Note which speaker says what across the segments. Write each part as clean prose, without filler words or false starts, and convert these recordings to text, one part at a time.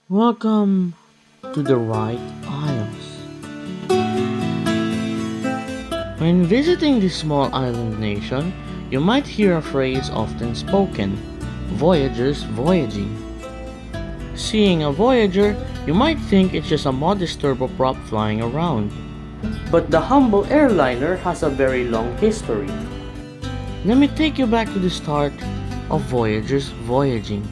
Speaker 1: Welcome to the Wright Isles. When visiting this small island nation, you might hear a phrase often spoken, Voyagers Voyaging. Seeing a Voyager, you might think it's just a modest turboprop flying around. But the humble airliner has a very long history. Let me take you back to the start of Voyagers Voyaging.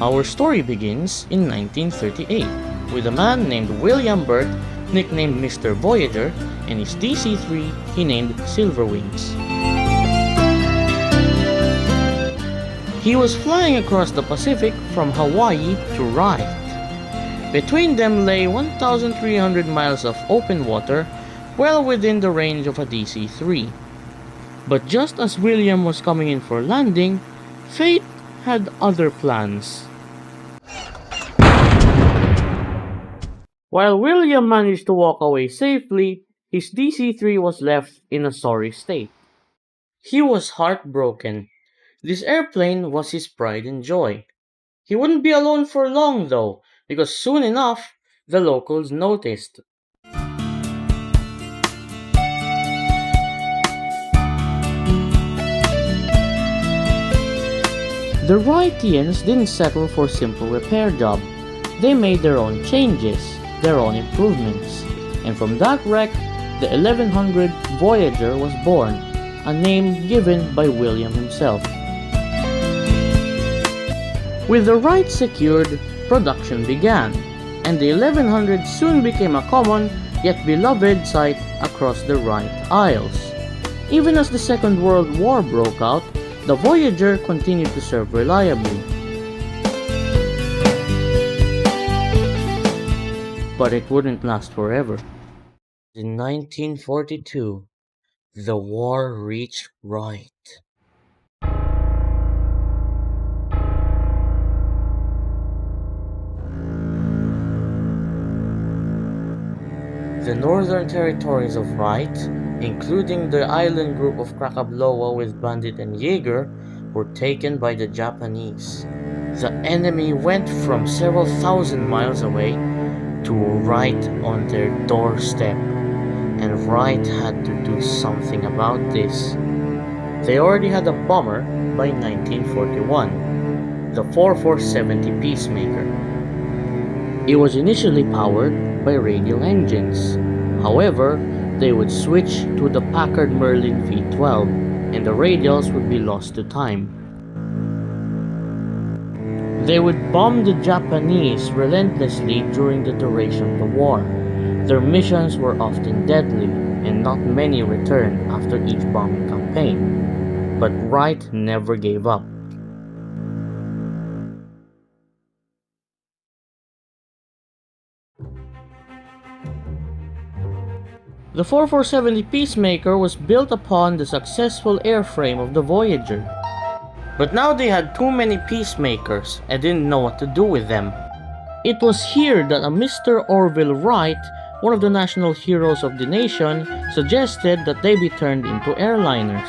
Speaker 1: Our story begins in 1938 with a man named William Burt, nicknamed Mr. Voyager, and his DC-3 he named Silverwings. He was flying across the Pacific from Hawaii to Wright. Between them lay 1,300 miles of open water, well within the range of a DC-3. But just as William was coming in for landing, fate had other plans. While William managed to walk away safely, his DC-3 was left in a sorry state. He was heartbroken. This airplane was his pride and joy. He wouldn't be alone for long though, because soon enough, the locals noticed. The Wrightians didn't settle for a simple repair job. They made their own changes, their own improvements, and from that wreck, the 1100 Voyager was born, a name given by William himself. With the Wright secured, production began, and the 1100 soon became a common yet beloved sight across the Wright Isles. Even as the Second World War broke out, the Voyager continued to serve reliably. But it wouldn't last forever. In 1942, the war reached Wright. The northern territories of Wright, including the island group of Krakabloa with Bandit and Jaeger, were taken by the Japanese. The enemy went from several thousand miles away to right on their doorstep, and Wright had to do something about this. They already had a bomber by 1941, the 4470 Peacemaker. It was initially powered by radial engines. However, they would switch to the Packard Merlin V12, and the radials would be lost to time. They would bomb the Japanese relentlessly during the duration of the war. Their missions were often deadly, and not many returned after each bombing campaign. But Wright never gave up. The 4470 Peacemaker was built upon the successful airframe of the Voyager. But now they had too many Peacemakers and didn't know what to do with them. It was here that a Mr. Orville Wright, one of the national heroes of the nation, suggested that they be turned into airliners.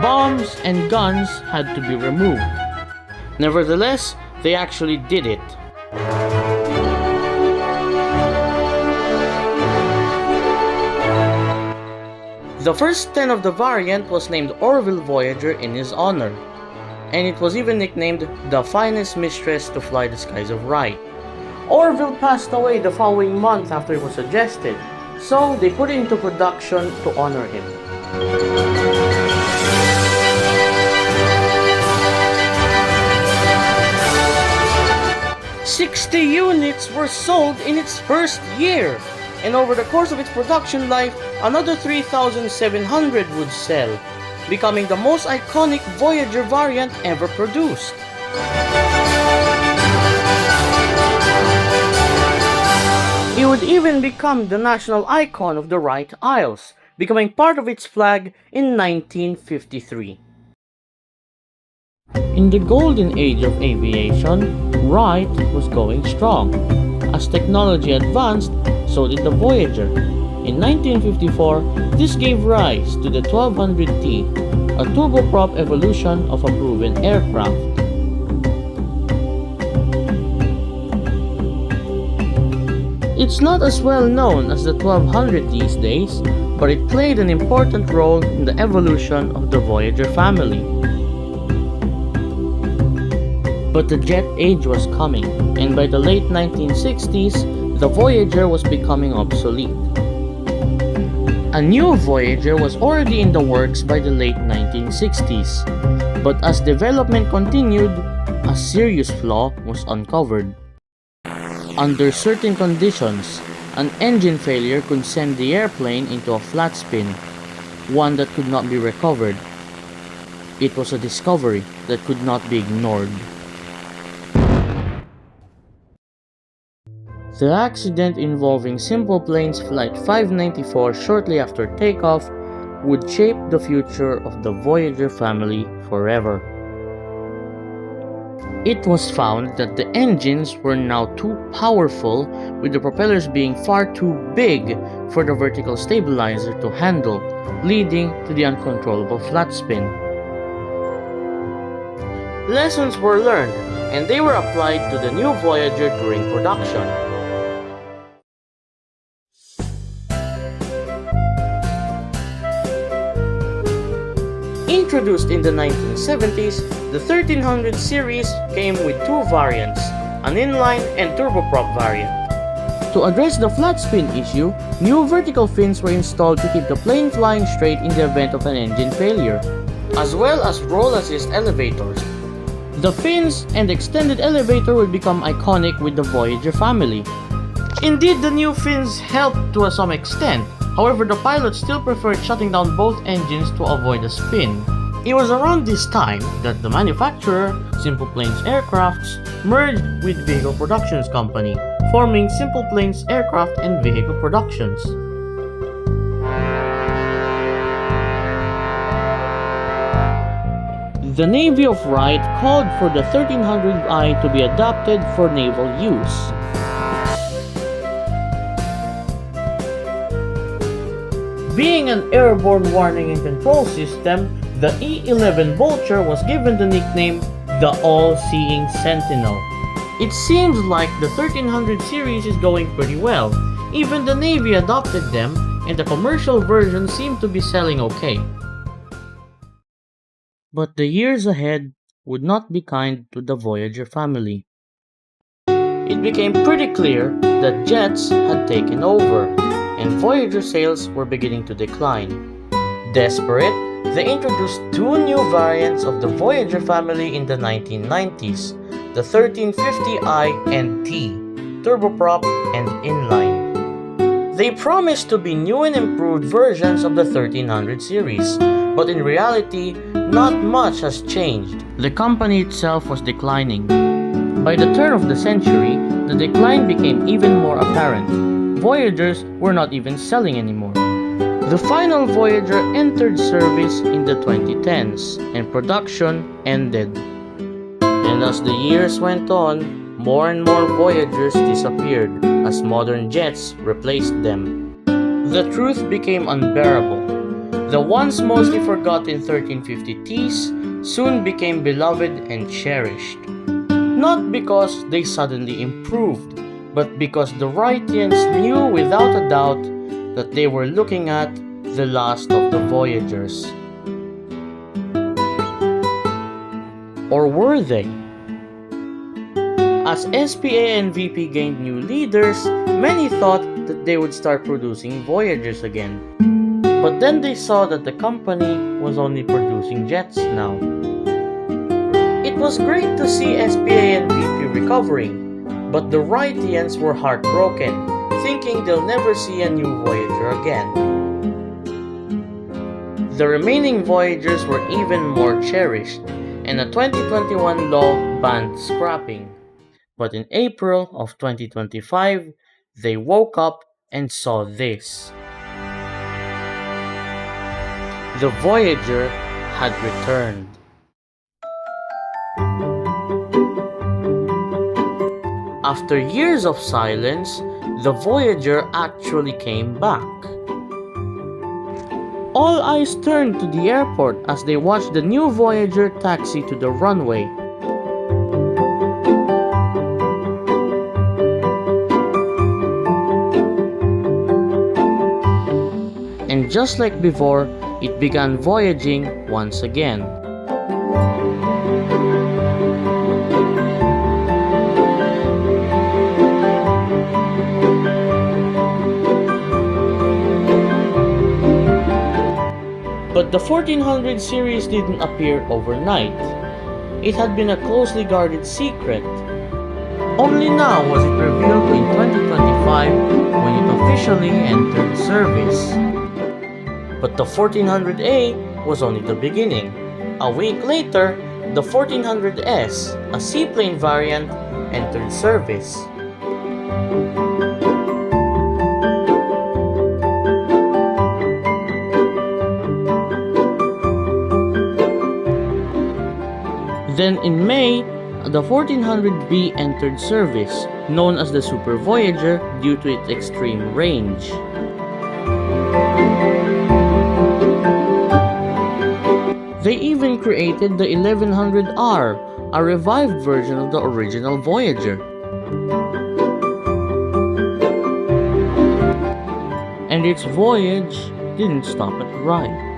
Speaker 1: Bombs and guns had to be removed. Nevertheless, they actually did it. The first 10 of the variant was named Orville Voyager in his honor, and it was even nicknamed the finest mistress to fly the skies of Wright. Orville passed away the following month after it was suggested, so they put it into production to honor him. "60 units were sold in its first year, and over the course of its production life, another 3,700 would sell, becoming the most iconic Voyager variant ever produced." It would even become the national icon of the Wright Isles, becoming part of its flag in 1953. In the golden age of aviation, Wright was going strong. As technology advanced, so did the Voyager. In 1954, this gave rise to the 1200T, a turboprop evolution of a proven aircraft. It's not as well known as the 1200 these days, but it played an important role in the evolution of the Voyager family. But the jet age was coming, and by the late 1960s, the Voyager was becoming obsolete. A new Voyager was already in the works by the late 1960s, but as development continued, a serious flaw was uncovered. Under certain conditions, an engine failure could send the airplane into a flat spin, one that could not be recovered. It was a discovery that could not be ignored. The accident involving Simple Plane's Flight 594 shortly after takeoff would shape the future of the Voyager family forever. It was found that the engines were now too powerful, with the propellers being far too big for the vertical stabilizer to handle, leading to the uncontrollable flat spin. Lessons were learned, and they were applied to the new Voyager during production. Introduced in the 1970s, the 1300 series came with two variants, an inline and turboprop variant. To address the flat spin issue, new vertical fins were installed to keep the plane flying straight in the event of an engine failure, as well as roll assist elevators. The fins and extended elevator would become iconic with the Voyager family. Indeed, the new fins helped to some extent. However, the pilots still preferred shutting down both engines to avoid a spin. It was around this time that the manufacturer, Simple Planes Aircrafts, merged with Vehicle Productions Company, forming Simple Planes Aircraft and Vehicle Productions. The Navy of Wright called for the 1300I to be adapted for naval use. Being an airborne warning and control system, the E-11 Vulture was given the nickname the All Seeing Sentinel. It seems like the 1300 series is going pretty well. Even the Navy adopted them, and the commercial version seemed to be selling okay. But the years ahead would not be kind to the Voyager family. It became pretty clear that jets had taken over, and Voyager sales were beginning to decline. Desperate, they introduced two new variants of the Voyager family in the 1990s, the 1350I and T, turboprop and inline. They promised to be new and improved versions of the 1300 series, but in reality, not much has changed. The company itself was declining. By the turn of the century, the decline became even more apparent. Voyagers were not even selling anymore. The final Voyager entered service in the 2010s, and production ended. And as the years went on, more and more Voyagers disappeared as modern jets replaced them. The truth became unbearable. The once mostly forgotten 1350Ts soon became beloved and cherished. Not because they suddenly improved, but because the Wrightians knew without a doubt that they were looking at the last of the Voyagers. Or were they? As SPA&VP gained new leaders, many thought that they would start producing Voyagers again. But then they saw that the company was only producing jets now. It was great to see SPA&VP recovering, but the Wrightians were heartbroken, thinking they'll never see a new Voyager again. The remaining Voyagers were even more cherished, and a 2021 law banned scrapping. But in April of 2025, they woke up and saw this. The Voyager had returned. After years of silence, the Voyager actually came back. All eyes turned to the airport as they watched the new Voyager taxi to the runway. And just like before, it began voyaging once again. But the 1400 series didn't appear overnight. It had been a closely guarded secret. Only now was it revealed in 2025 when it officially entered service. But the 1400A was only the beginning. A week later, the 1400S, a seaplane variant, entered service. Then in May, the 1400B entered service, known as the Super Voyager due to its extreme range. They even created the 1100R, a revived version of the original Voyager. And its voyage didn't stop at Wright.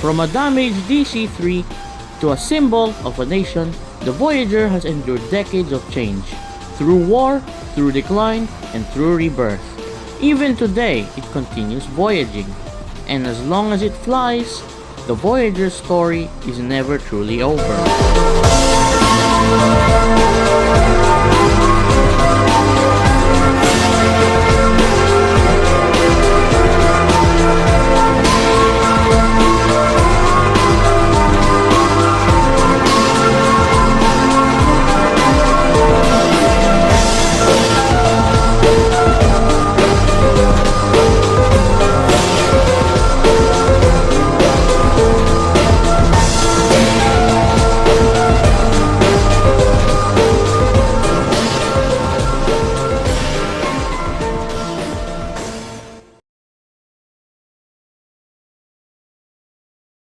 Speaker 1: From a damaged DC-3 to a symbol of a nation, the Voyager has endured decades of change, through war, through decline, and through rebirth. Even today, it continues voyaging, and as long as it flies, the Voyager story is never truly over.